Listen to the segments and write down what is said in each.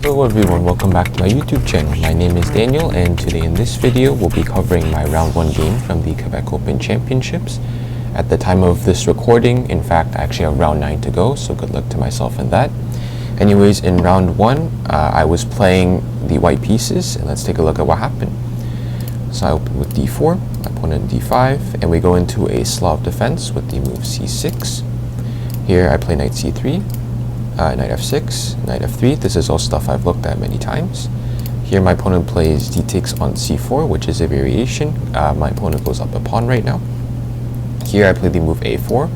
Hello everyone, welcome back to my YouTube channel. My name is Daniel, and today in this video we'll be covering my round 1 game from the Quebec Open Championships. At the time of this recording, in fact, I actually have round 9 to go, so good luck to myself in that. Anyways, in round 1, I was playing the white pieces, and let's take a look at what happened. So I open with d4, my opponent d5, and we go into a Slav defense with the move c6. Here I play knight c3. Knight f6, knight f3. This is all stuff I've looked at many times. Here my opponent plays d takes on c4, which is a variation. My opponent goes up a pawn right now. Here I play the move a4.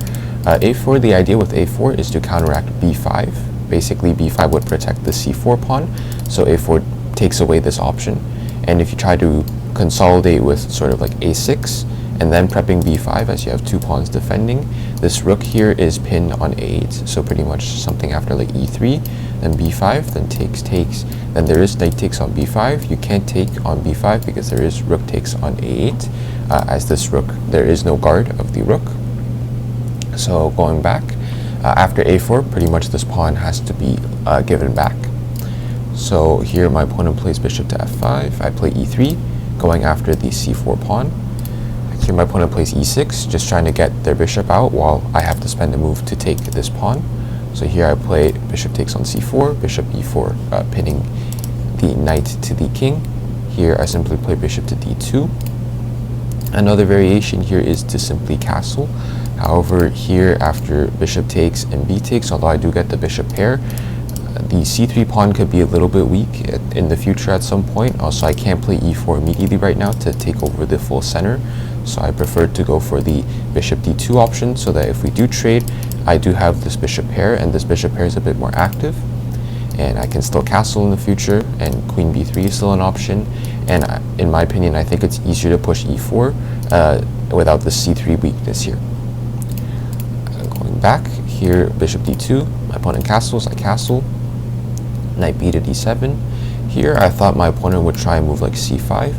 A4, the idea with a4 is to counteract b5. Basically b5 would protect the c4 pawn, so a4 takes away this option. And if you try to consolidate with sort of like a6, and then prepping b5 as you have 2 pawns defending, this rook here is pinned on a8, so pretty much something after like e3, then b5, then takes, then there is knight takes on b5. You can't take on b5 because there is rook takes on a8. As this rook, there is no guard of the rook. So going back, after a4, pretty much this pawn has to be given back. So here my opponent plays bishop to f5, I play e3, going after the c4 pawn. Here my opponent plays e6, just trying to get their bishop out while I have to spend a move to take this pawn. So here I play bishop takes on c4, bishop e4, pinning the knight to the king. Here I simply play bishop to d2. Another variation here is to simply castle. However, here after bishop takes and b takes, although I do get the bishop pair, the c3 pawn could be a little bit weak in the future at some point. Also, I can't play e4 immediately right now to take over the full center. So I prefer to go for the bishop d2 option, so that if we do trade, I do have this bishop pair, and this bishop pair is a bit more active. And I can still castle in the future, and queen b3 is still an option. And in my opinion, I think it's easier to push e4 without the c3 weakness here. Going back, here bishop d2, my opponent castles, I castle. Knight b to d7. Here I thought my opponent would try and move like c5.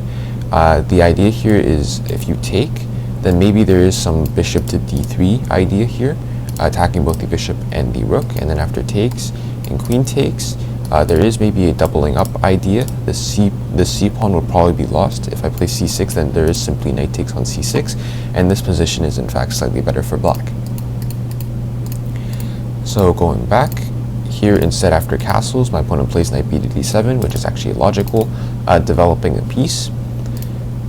The idea here is if you take, then maybe there is some bishop to d3 idea here, attacking both the bishop and the rook. And then after takes and queen takes, there is maybe a doubling up idea. The c pawn would probably be lost. If I play c6, then there is simply knight takes on c6, and this position is in fact slightly better for black. So going back, here instead after castles, my opponent plays knight b to d7, which is actually logical, developing a piece.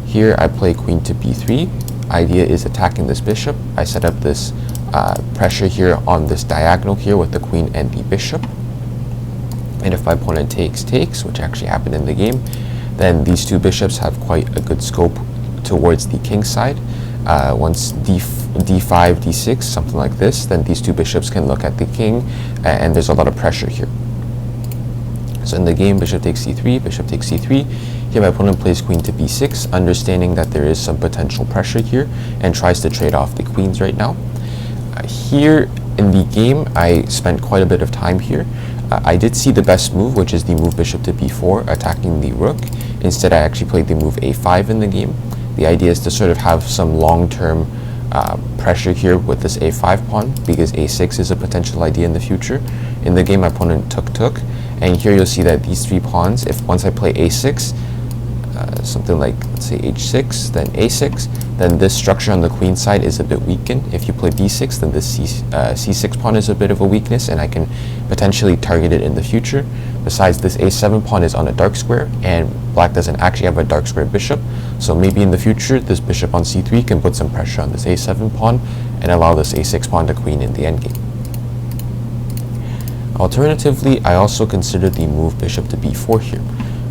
Here I play queen to b3. Idea is attacking this bishop. I set up this pressure here on this diagonal here with the queen and the bishop. And if my opponent takes, which actually happened in the game, then these 2 bishops have quite a good scope towards the king side. Once d5, d6, something like this, then these 2 bishops can look at the king, and there's a lot of pressure here. So in the game, bishop takes c3, bishop takes c3. Here my opponent plays queen to b6, understanding that there is some potential pressure here, and tries to trade off the queens right now. Here in the game, I spent quite a bit of time here. I did see the best move, which is the move bishop to b4, attacking the rook. Instead, I actually played the move a5 in the game. The idea is to sort of have some long-term pressure here with this a5 pawn, because a6 is a potential idea in the future. In the game, my opponent took, and here you'll see that these 3 pawns, if once I play a6, something like, let's say h6, then a6, then this structure on the queen side is a bit weakened. If you play b6, then this c6 pawn is a bit of a weakness, and I can potentially target it in the future. Besides, this a7 pawn is on a dark square, and black doesn't actually have a dark square bishop, so maybe in the future this bishop on c3 can put some pressure on this a7 pawn and allow this a6 pawn to queen in the endgame. Alternatively, I also consider the move bishop to b4 here.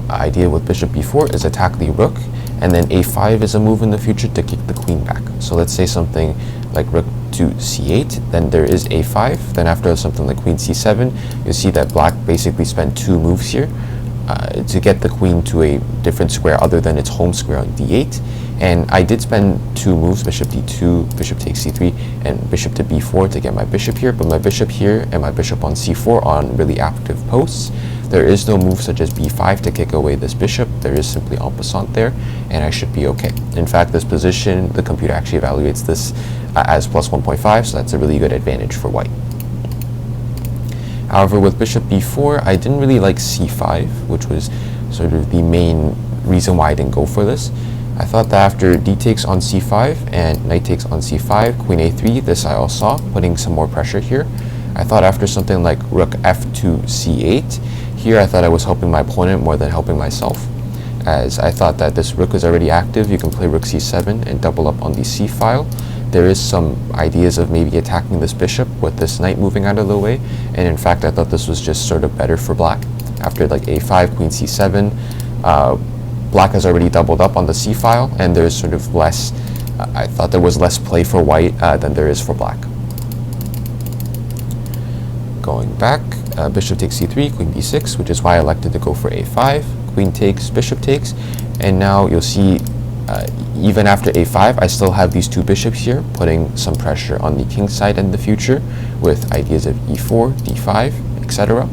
Idea with bishop b4 is attack the rook, and then a5 is a move in the future to kick the queen back. So let's say something like rook to c8, then there is a5, then after something like queen c7, you'll see that black basically spent 2 moves here to get the queen to a different square other than its home square on d8. And I did spend 2 moves, bishop d2, bishop takes c3, and bishop to b4 to get my bishop here, but my bishop here and my bishop on c4 on really active posts. There is no move such as b5 to kick away this bishop. There is simply en passant there, and I should be okay. In fact, this position, the computer actually evaluates this as plus 1.5, so that's a really good advantage for white. However, with bishop b4, I didn't really like c5, which was sort of the main reason why I didn't go for this. I thought that after d takes on c5 and knight takes on c5, queen a3, this I all saw, putting some more pressure here. I thought after something like rook f2 c8, here I thought I was helping my opponent more than helping myself, as I thought that this rook is already active. You can play rook c7 and double up on the c file. There is some ideas of maybe attacking this bishop with this knight moving out of the way, and in fact I thought this was just sort of better for black. After like a5, queen c7, black has already doubled up on the c file, and there's sort of less, I thought there was less play for white than there is for black. Going back, bishop takes c3, queen b6, which is why I elected to go for a5, queen takes, bishop takes, and now you'll see even after a5, I still have these two bishops here, putting some pressure on the king side in the future with ideas of e4, d5, etc.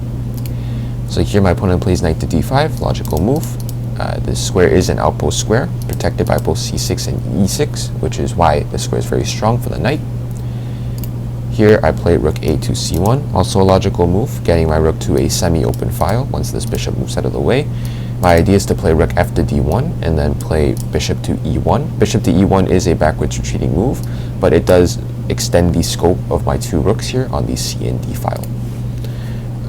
So here my opponent plays knight to d5, logical move. This square is an outpost square, protected by both c6 and e6, which is why this square is very strong for the knight. Here I play rook a to c1, also a logical move, getting my rook to a semi-open file once this bishop moves out of the way. My idea is to play rook f to d1 and then play bishop to e1. Bishop to e1 is a backwards retreating move, but it does extend the scope of my two rooks here on the c and d file.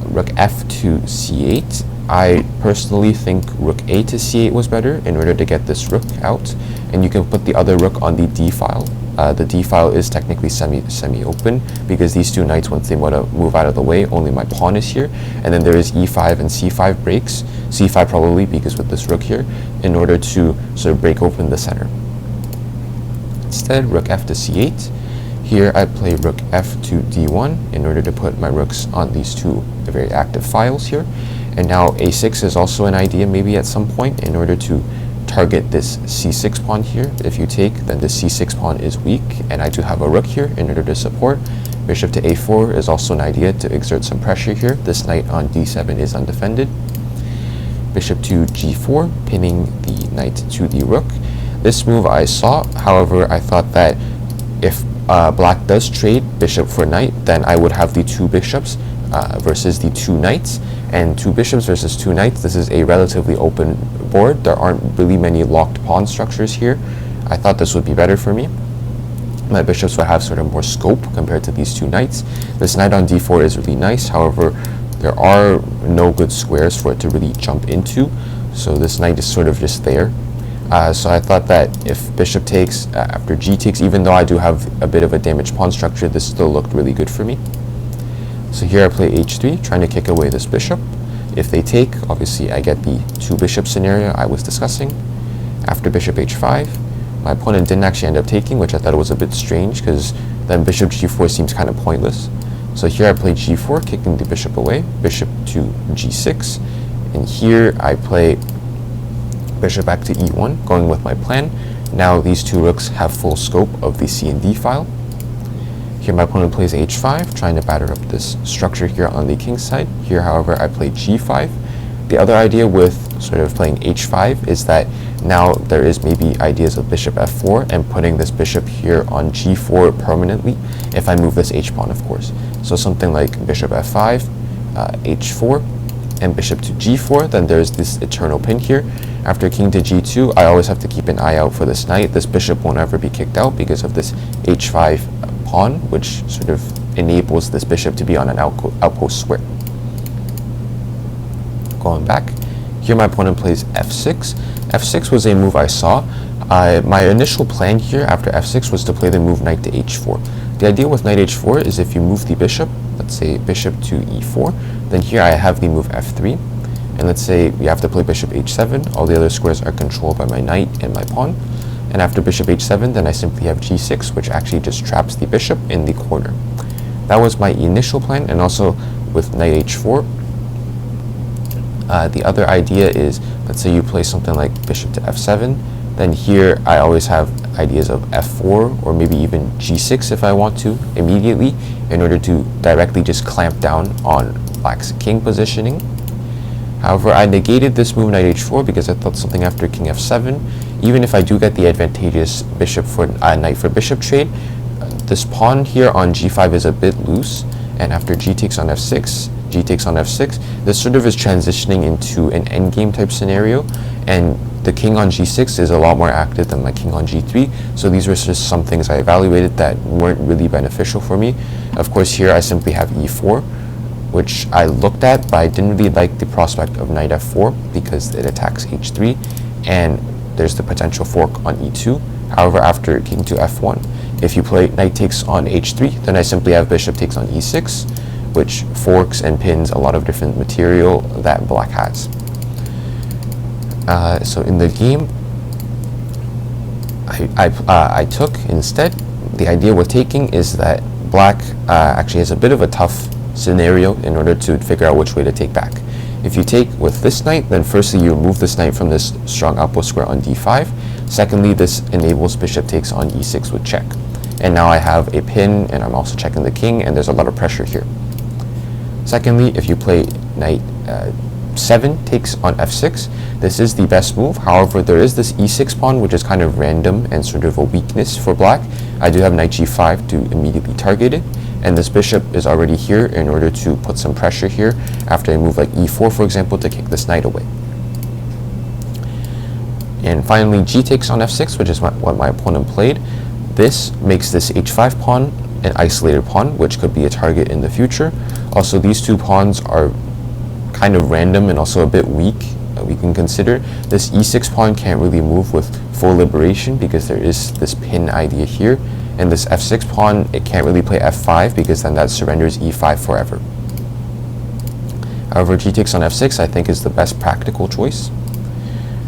Rook f to c8. I personally think rook a to c8 was better in order to get this rook out, and you can put the other rook on the d file. The d file is technically semi-open because these two knights, once they want to move out of the way, only my pawn is here, and then there is e5 and c5 breaks, c5 probably because with this rook here, in order to sort of break open the center. Instead, rook f to c8. Here I play rook f to d1 in order to put my rooks on these two very active files here. And now a6 is also an idea maybe at some point in order to target this c6 pawn here. If you take, then the c6 pawn is weak, and I do have a rook here in order to support. Bishop to a4 is also an idea to exert some pressure here. This knight on d7 is undefended. Bishop to g4, pinning the knight to the rook. This move I saw, however, I thought that if black does trade bishop for knight, then I would have the two bishops versus the two knights, and two bishops versus two knights, this is a relatively open board. There aren't really many locked pawn structures here. I thought this would be better for me. My bishops would have sort of more scope compared to these two knights. This knight on d4 is really nice, however, there are no good squares for it to really jump into, so this knight is sort of just there. So I thought that if bishop takes after g takes, even though I do have a bit of a damaged pawn structure, this still looked really good for me. So here I play h3, trying to kick away this bishop. If they take, obviously I get the two bishop scenario I was discussing. After bishop h5, my opponent didn't actually end up taking, which I thought was a bit strange, because then bishop g4 seems kind of pointless. So here I play g4, kicking the bishop away, bishop to g6, and here I play bishop back to e1, going with my plan. Now these two rooks have full scope of the c and d file. Here my opponent plays h5, trying to batter up this structure here on the king side. Here, however, I play g5. The other idea with sort of playing h5 is that now there is maybe ideas of bishop f4 and putting this bishop here on g4 permanently, if I move this h-pawn, of course. So something like bishop f5, h4, and bishop to g4, then there's this eternal pin here. After king to g2, I always have to keep an eye out for this knight. This bishop won't ever be kicked out because of this h5 pawn, which sort of enables this bishop to be on an outpost square. Going back, here my opponent plays f6. f6 was a move I saw. My initial plan here after f6 was to play the move knight to h4. The idea with knight h4 is if you move the bishop, let's say bishop to e4, then here I have the move f3. And let's say we have to play bishop h7, all the other squares are controlled by my knight and my pawn. And after bishop h7, then I simply have g6, which actually just traps the bishop in the corner. That was my initial plan, and also with knight h4, the other idea is, let's say you play something like bishop to f7, then here I always have ideas of f4 or maybe even g6 if I want to immediately, in order to directly just clamp down on black's king positioning. However, I negated this move knight h4 because I thought something after king f7, even if I do get the advantageous bishop for knight for bishop trade, this pawn here on g5 is a bit loose, and after g takes on f6, g takes on f6, this sort of is transitioning into an endgame type scenario, and the king on g6 is a lot more active than my king on g3, so these were just some things I evaluated that weren't really beneficial for me. Of course, here I simply have e4, which I looked at, but I didn't really like the prospect of knight f4 because it attacks h3, and there's the potential fork on e2. However, after king to f1, if you play knight takes on h3, then I simply have bishop takes on e6, which forks and pins a lot of different material that black has. So in the game, I took instead, the idea with taking is that black actually has a bit of a tough scenario in order to figure out which way to take back. If you take with this knight, then firstly you remove this knight from this strong outpost square on d5. Secondly, this enables bishop takes on e6 with check. And now I have a pin, and I'm also checking the king, and there's a lot of pressure here. Secondly, if you play knight 7 takes on f6, this is the best move. However, there is this e6 pawn, which is kind of random and sort of a weakness for black. I do have knight g5 to immediately target it, and this bishop is already here in order to put some pressure here after I move like e4, for example, to kick this knight away. And finally, g takes on f6, which is what my opponent played. This makes this h5 pawn an isolated pawn, which could be a target in the future. Also, these two pawns are kind of random and also a bit weak. We can consider this e6 pawn can't really move with full liberation because there is this pin idea here, and this f6 pawn, it can't really play f5 because then that surrenders e5 forever. However, g takes on f6 I think is the best practical choice.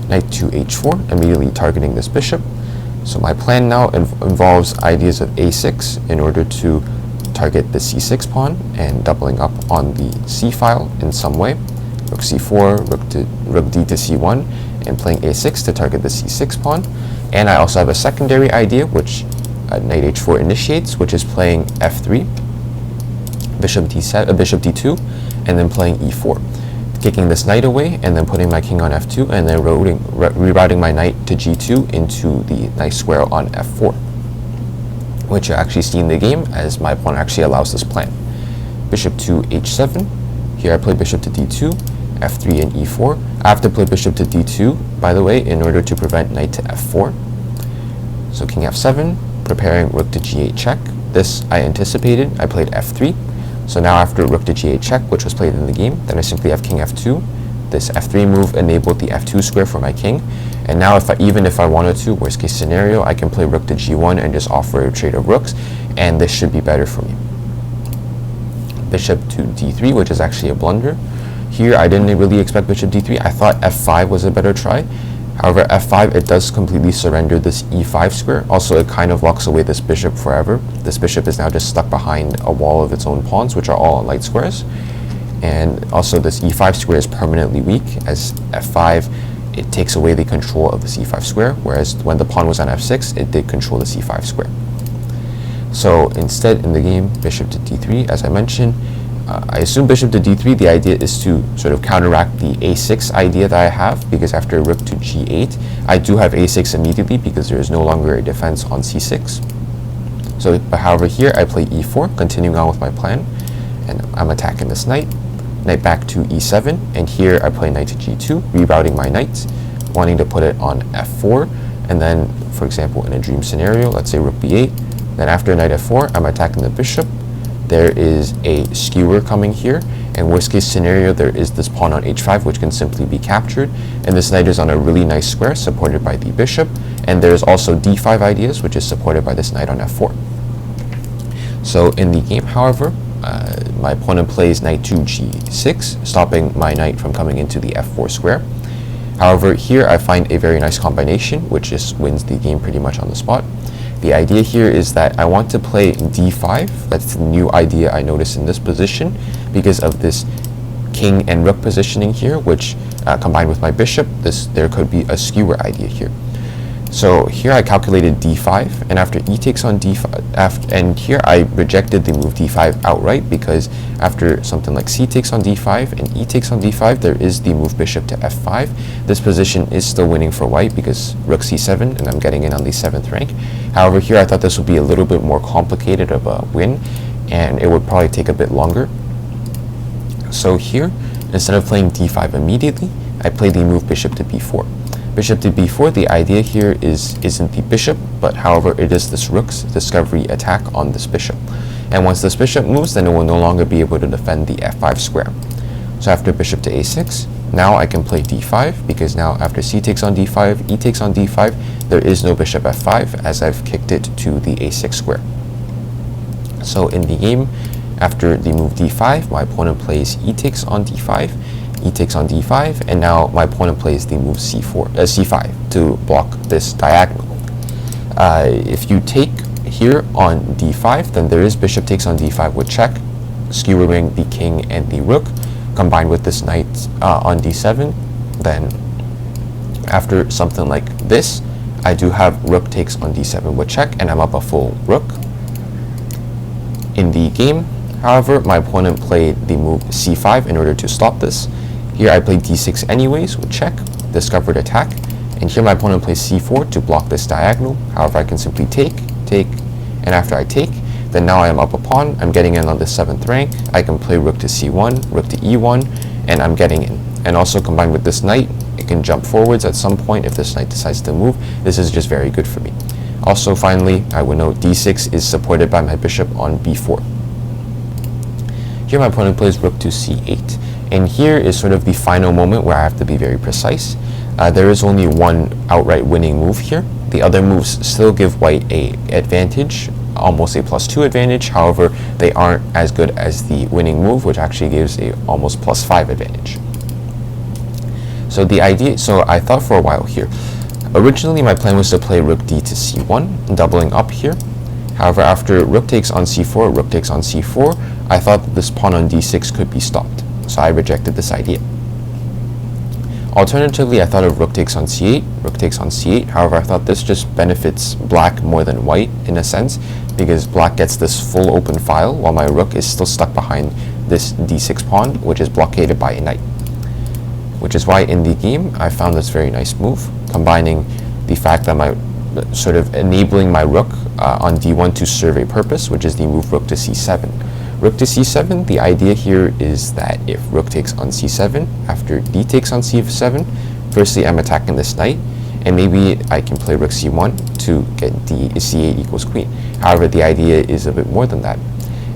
Knight to h4, immediately targeting this bishop. So my plan now involves ideas of a6 in order to target the c6 pawn and doubling up on the c file in some way. Rook c4, rook d to c1, and playing a6 to target the c6 pawn. And I also have a secondary idea which knight h4 initiates, which is playing f3, bishop d7, bishop d2, and then playing e4, kicking this knight away, and then putting my king on f2, and then rerouting my knight to g2 into the nice square on f4, which you actually see in the game as my opponent actually allows this plan. Bishop to h7. Here I play bishop to d2, f3 and e4. I have to play bishop to d2, by the way, in order to prevent knight to f4. So king f7, preparing rook to g8 check. This I anticipated. I played f3. So now after rook to g8 check, which was played in the game, then I simply have king f2. This f3 move enabled the f2 square for my king. And now even if I wanted to, worst case scenario, I can play rook to g1 and just offer a trade of rooks, and this should be better for me. Bishop to d3, which is actually a blunder. Here I didn't really expect bishop d3. I thought f5 was a better try. However, f5, it does completely surrender this e5 square. Also, it kind of locks away this bishop forever. This bishop is now just stuck behind a wall of its own pawns, which are all on light squares. And also this e5 square is permanently weak, as f5, it takes away the control of the c5 square, whereas when the pawn was on f6, it did control the c5 square. So instead, in the game, bishop to d3, as I mentioned, I assume bishop to d3, the idea is to sort of counteract the a6 idea that I have, because after rook to g8, I do have a6 immediately because there is no longer a defense on c6. So, but however, here I play e4, continuing on with my plan, and I'm attacking this knight. Knight back to e7, and here I play knight to g2, rerouting my knight, wanting to put it on f4, and then, for example, in a dream scenario, let's say rook b8, then after knight f4, I'm attacking the bishop. There is a skewer coming here, and worst case scenario, there is this pawn on h5, which can simply be captured, and this knight is on a really nice square supported by the bishop, and there's also d5 ideas, which is supported by this knight on f4. So in the game, however, my opponent plays knight to g6, stopping my knight from coming into the f4 square. However, here I find a very nice combination, which just wins the game pretty much on the spot. The idea here is that I want to play d5. That's the new idea I noticed in this position because of this king and rook positioning here, which combined with my bishop, there could be a skewer idea here. So here I calculated d5, and after e takes on d5, and here I rejected the move d5 outright because after something like c takes on d5 and e takes on d5, there is the move bishop to f5. This position is still winning for white because rook c7, and I'm getting in on the 7th rank. However, here I thought this would be a little bit more complicated of a win, and it would probably take a bit longer. So here, instead of playing d5 immediately, I play the move bishop to b4. Bishop to b4, the idea here isn't the bishop, but however it is this rook's discovery attack on this bishop. And once this bishop moves, then it will no longer be able to defend the f5 square. So after bishop to a6, now I can play d5, because now after c takes on d5, e takes on d5, there is no bishop f5 as I've kicked it to the a6 square. So in the game, after the move d5, my opponent plays e takes on d5, e takes on d5, and now my opponent plays the move c5 to block this diagonal. If you take here on d5, then there is bishop takes on d5 with check, skewering the king and the rook, combined with this knight on d7. Then after something like this, I do have rook takes on d7 with check, and I'm up a full rook. In the game, however, my opponent played the move c5 in order to stop this. Here I played d6 anyways with check, discovered attack, and here my opponent plays c4 to block this diagonal. However, I can simply take, and after I take, then now I am up a pawn, I'm getting in on the 7th rank, I can play rook to c1, rook to e1, and I'm getting in. And also combined with this knight, it can jump forwards at some point if this knight decides to move. This is just very good for me. Also finally, I would note d6 is supported by my bishop on b4. Here my opponent plays rook to c8. And here is sort of the final moment where I have to be very precise. There is only one outright winning move here. The other moves still give white a advantage, almost a +2 advantage. However, they aren't as good as the winning move, which actually gives a almost +5 advantage. So I thought for a while here. Originally, my plan was to play rook d to c1, doubling up here. However, after rook takes on c4, rook takes on c4, I thought that this pawn on d6 could be stopped. So I rejected this idea. Alternatively, I thought of rook takes on c8, rook takes on c8. However, I thought this just benefits black more than white in a sense, because black gets this full open file while my rook is still stuck behind this d6 pawn, which is blockaded by a knight. Which is why in the game, I found this very nice move, combining the fact that my sort of enabling my rook on d1 to serve a purpose, which is the move rook to c7. Rook to c7, the idea here is that if rook takes on c7, after d takes on c7, firstly I'm attacking this knight, and maybe I can play rook c1 to get c8 equals queen. However, the idea is a bit more than that.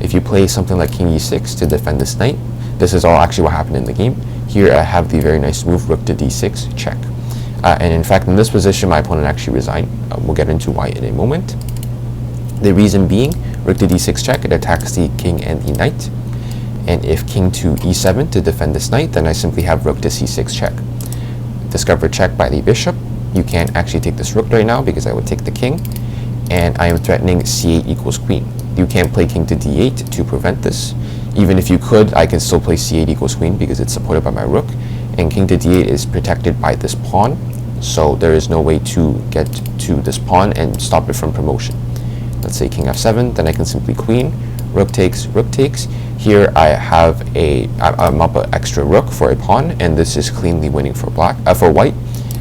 If you play something like king e6 to defend this knight, this is all actually what happened in the game. Here I have the very nice move rook to d6, check. And in fact, in this position, my opponent actually resigned. We'll get into why in a moment. The reason being, rook to d6 check, it attacks the king and the knight. And if king to e7 to defend this knight, then I simply have rook to c6 check. Discover check by the bishop. You can't actually take this rook right now because I would take the king. And I am threatening c8 equals queen. You can't play king to d8 to prevent this. Even if you could, I can still play c8 equals queen because it's supported by my rook. And king to d8 is protected by this pawn. So there is no way to get to this pawn and stop it from promotion. Let's say king f7, then I can simply queen, rook takes, rook takes. Here I have I'm up an extra rook for a pawn, and this is cleanly winning for for white.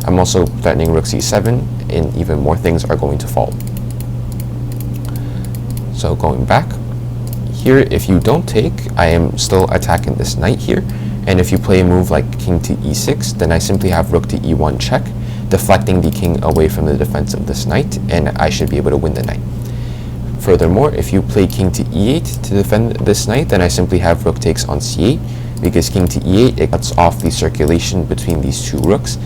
I'm also threatening rook c7, and even more things are going to fall. So going back, here if you don't take, I am still attacking this knight here, and if you play a move like king to e6, then I simply have rook to e1 check, deflecting the king away from the defense of this knight, and I should be able to win the knight. Furthermore, if you play king to e8 to defend this knight, then I simply have rook takes on c8, because king to e8, it cuts off the circulation between these two rooks,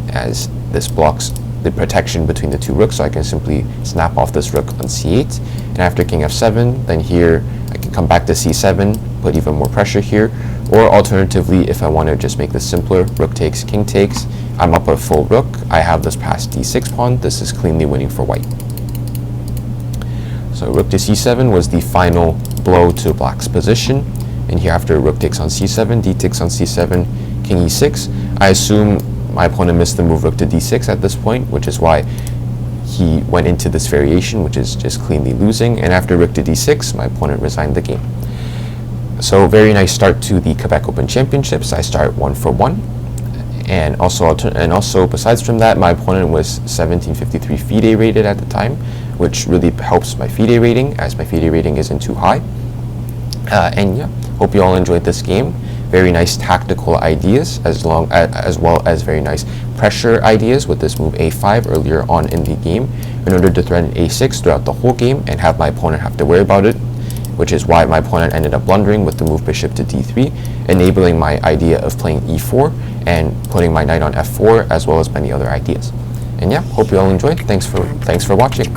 as this blocks the protection between the two rooks, so I can simply snap off this rook on c8, and after king f7, then here I can come back to c7, put even more pressure here, or alternatively, if I want to just make this simpler, rook takes, king takes, I'm up a full rook, I have this past d6 pawn, this is cleanly winning for white. So rook to c7 was the final blow to black's position, and here after rook takes on c7, d takes on c7, king e6, I assume my opponent missed the move rook to d6 at this point, which is why he went into this variation, which is just cleanly losing, and after rook to d6, my opponent resigned the game. So very nice start to the Quebec Open Championships. I start 1-for-1, and also besides from that, my opponent was 1753 FIDE rated at the time, which really helps my FIDE rating, as my FIDE rating isn't too high. And yeah, hope you all enjoyed this game. very nice tactical ideas as well as very nice pressure ideas with this move a5 earlier on in the game in order to threaten a6 throughout the whole game and have my opponent have to worry about it, which is why my opponent ended up blundering with the move bishop to d3, enabling my idea of playing e4 and putting my knight on f4 as well as many other ideas. And yeah, hope you all enjoyed. Thanks for watching.